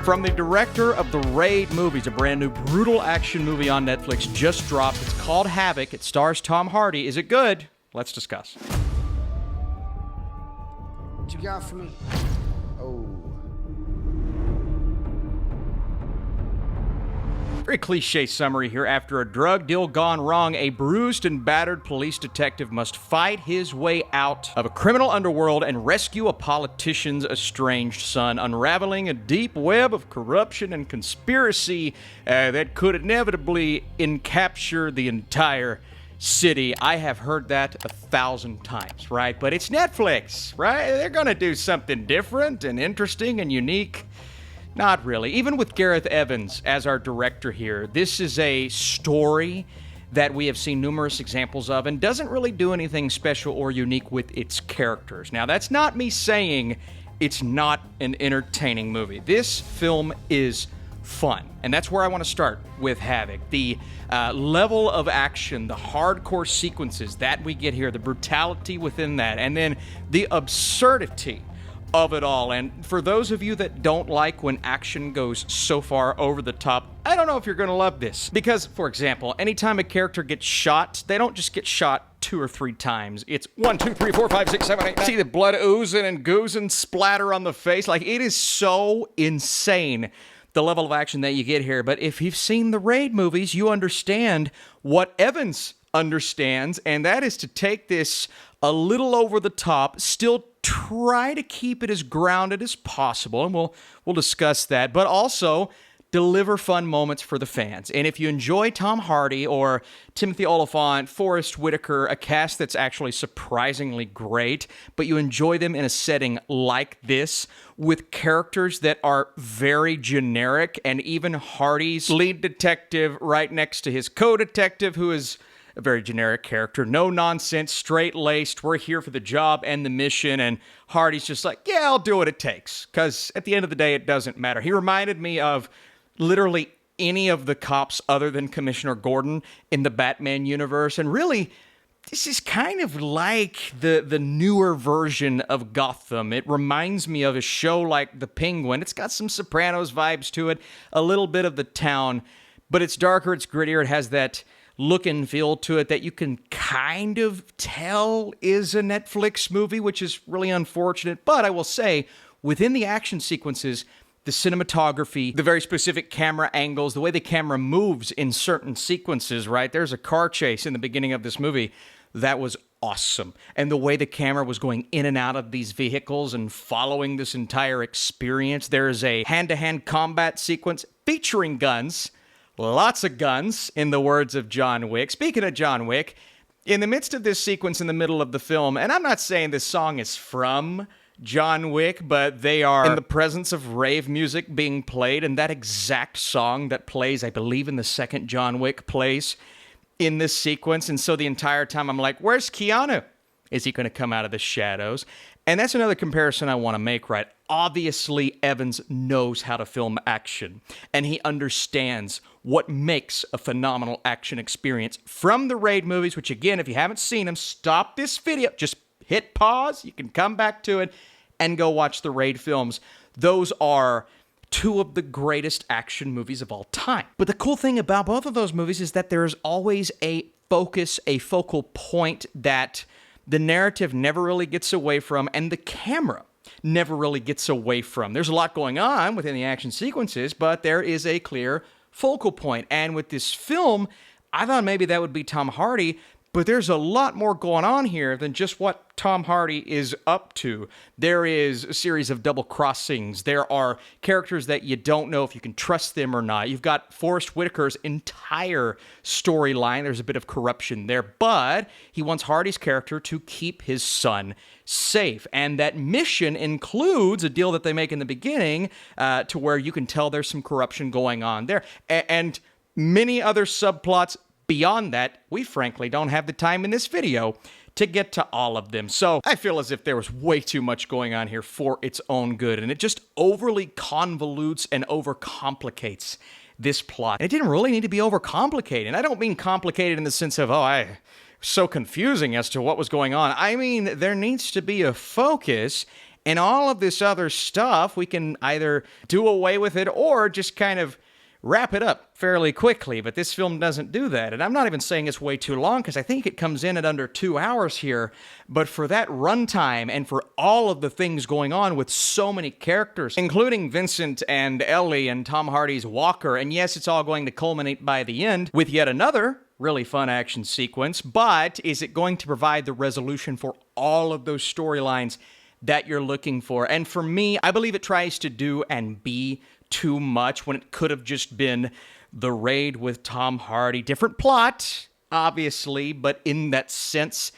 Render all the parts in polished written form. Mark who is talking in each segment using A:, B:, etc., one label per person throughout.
A: From the director of the Raid movies, a brand new brutal action movie on Netflix just dropped. It's called Havoc. It stars Tom Hardy. Is it good? Let's discuss.
B: What you got for me? Oh.
A: Very cliche summary here. After a drug deal gone wrong, a bruised and battered police detective must fight his way out of a criminal underworld and rescue a politician's estranged son, unraveling a deep web of corruption and conspiracy that could inevitably encapture the entire city. I have heard that 1,000 times, right? But it's Netflix, right? They're gonna do something different and interesting and unique. Not really. Even with Gareth Evans as our director here, this is a story that we have seen numerous examples of and doesn't really do anything special or unique with its characters. Now, that's not me saying it's not an entertaining movie. This film is fun, and that's where I want to start with Havoc. The level of action, the hardcore sequences that we get here, the brutality within that, and then the absurdity of it all. And for those of you that don't like when action goes so far over the top, I don't know if you're going to love this. Because, for example, anytime a character gets shot, they don't just get shot 2 or 3 times. It's 1, 2, 3, 4, 5, 6, 7, 8, 9. See the blood oozing and goozing, splatter on the face. Like, it is so insane, the level of action that you get here. But if you've seen the Raid movies, you understand what Evans understands, and that is to take this a little over the top, still try to keep it as grounded as possible, and we'll discuss that, but also deliver fun moments for the fans. And if you enjoy Tom Hardy or Timothy Olyphant, Forrest Whitaker, a cast that's actually surprisingly great, but you enjoy them in a setting like this with characters that are very generic, and even Hardy's lead detective right next to his co-detective, who is a very generic character, no nonsense, straight-laced, we're here for the job and the mission, and Hardy's just like, yeah, I'll do what it takes, because at the end of the day, it doesn't matter. He reminded me of literally any of the cops other than Commissioner Gordon in the Batman universe, and really, this is kind of like the newer version of Gotham. It reminds me of a show like The Penguin. It's got some Sopranos vibes to it, a little bit of The Town, but it's darker, it's grittier, it has that look and feel to it that you can kind of tell is a Netflix movie, which is really unfortunate. But I will say, within the action sequences, the cinematography, the very specific camera angles, the way the camera moves in certain sequences, right? There's a car chase in the beginning of this movie that was awesome. And the way the camera was going in and out of these vehicles and following this entire experience. There is a hand-to-hand combat sequence featuring guns. Lots of guns, in the words of John Wick. Speaking of John Wick, in the midst of this sequence in the middle of the film, and I'm not saying this song is from John Wick, but they are in the presence of rave music being played, and that exact song that plays, I believe, in the second John Wick plays in this sequence. And so the entire time I'm like, where's Keanu? Is he going to come out of the shadows? And that's another comparison I want to make, right? Obviously, Evans knows how to film action, and he understands what makes a phenomenal action experience from the Raid movies, which again, if you haven't seen them, stop this video, just hit pause, you can come back to it, and go watch the Raid films. Those are 2 of the greatest action movies of all time. But the cool thing about both of those movies is that there's always a focus, a focal point that the narrative never really gets away from, and the camera never really gets away from. There's a lot going on within the action sequences, but there is a clear focal point. And with this film, I thought maybe that would be Tom Hardy, but there's a lot more going on here than just what Tom Hardy is up to. There is a series of double crossings. There are characters that you don't know if you can trust them or not. You've got Forrest Whitaker's entire storyline. There's a bit of corruption there, but he wants Hardy's character to keep his son safe. And that mission includes a deal that they make in the beginning to where you can tell there's some corruption going on there. And many other subplots beyond that. We frankly don't have the time in this video to get to all of them. So I feel as if there was way too much going on here for its own good, and it just overly convolutes and overcomplicates this plot. It didn't really need to be overcomplicated. And I don't mean complicated in the sense of, so confusing as to what was going on. I mean, there needs to be a focus, And all of this other stuff, we can either do away with it or just kind of wrap it up fairly quickly, but this film doesn't do that. And I'm not even saying it's way too long, because I think it comes in at under 2 hours here, but for that runtime and for all of the things going on with so many characters, including Vincent and Ellie and Tom Hardy's Walker, and yes, it's all going to culminate by the end with yet another really fun action sequence, but is it going to provide the resolution for all of those storylines that you're looking for? And for me, I believe it tries to do and be too much when it could have just been the raid with Tom Hardy. Different plot, obviously, but in that sense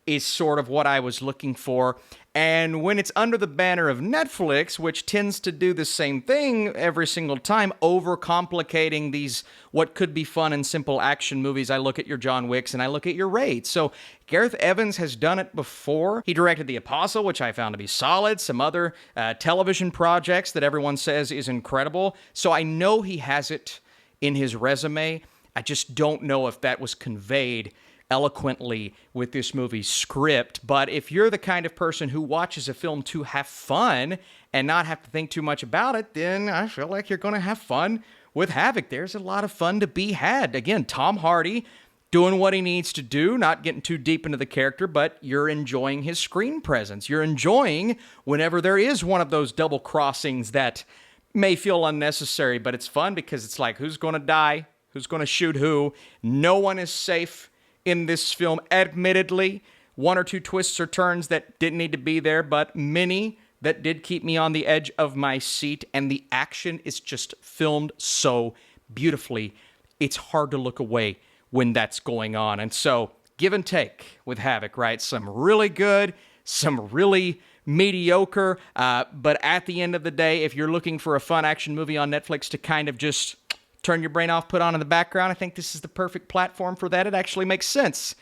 A: is sort of what I was looking for. And when it's under the banner of Netflix, which tends to do the same thing every single time, overcomplicating these what could be fun and simple action movies, I look at your John Wicks and I look at your Raids. So Gareth Evans has done it before. He directed The Apostle, which I found to be solid, some other television projects that everyone says is incredible. So I know he has it in his resume. I just don't know if that was conveyed eloquently with this movie's script. But if you're the kind of person who watches a film to have fun and not have to think too much about it, then I feel like you're going to have fun with Havoc. There's a lot of fun to be had. Again, Tom Hardy doing what he needs to do, not getting too deep into the character, but you're enjoying his screen presence. You're enjoying whenever there is one of those double crossings that may feel unnecessary, but it's fun because it's like, who's going to die? Who's going to shoot who? No one is safe in this film. Admittedly, one or two twists or turns that didn't need to be there, but many that did keep me on the edge of my seat, and the action is just filmed so beautifully. It's hard to look away when that's going on. And so, give and take with Havoc, right? Some really good, some really mediocre, but at the end of the day, if you're looking for a fun action movie on Netflix to kind of just turn your brain off, put on in the background, I think this is the perfect platform for that. It actually makes sense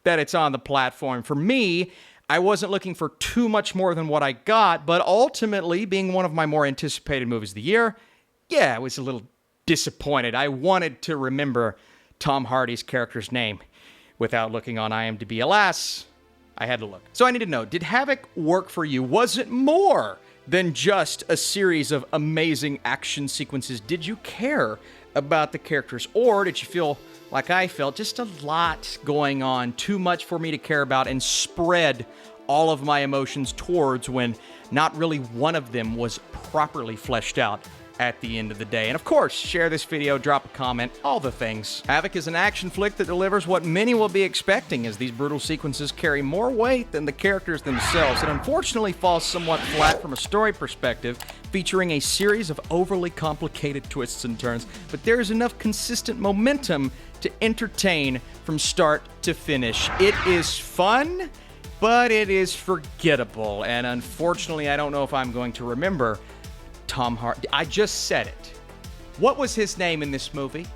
A: that it's on the platform. For me, I wasn't looking for too much more than what I got, but ultimately, being one of my more anticipated movies of the year, yeah, I was a little disappointed. I wanted to remember Tom Hardy's character's name without looking on IMDb. Alas, I had to look. So I need to know, did Havoc work for you? Was it more than just a series of amazing action sequences? Did you care about the characters, or did you feel like I felt, just a lot going on, too much for me to care about, and spread all of my emotions towards when not really one of them was properly fleshed out at the end of the day? And of course, share this video, drop a comment, all the things. Havoc is an action flick that delivers what many will be expecting, as these brutal sequences carry more weight than the characters themselves. It unfortunately falls somewhat flat from a story perspective, featuring a series of overly complicated twists and turns, but there is enough consistent momentum to entertain from start to finish. It is fun, but it is forgettable, and unfortunately, I don't know if I'm going to remember Tom Hardy. I just said it. What was his name in this movie?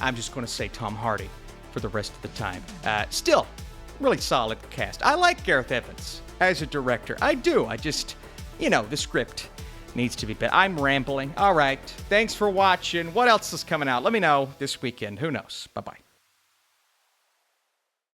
A: I'm just going to say Tom Hardy for the rest of the time. Still, really solid cast. I like Gareth Evans as a director. I do. I just, the script needs to be better. I'm rambling. All right. Thanks for watching. What else is coming out? Let me know this weekend. Who knows? Bye-bye.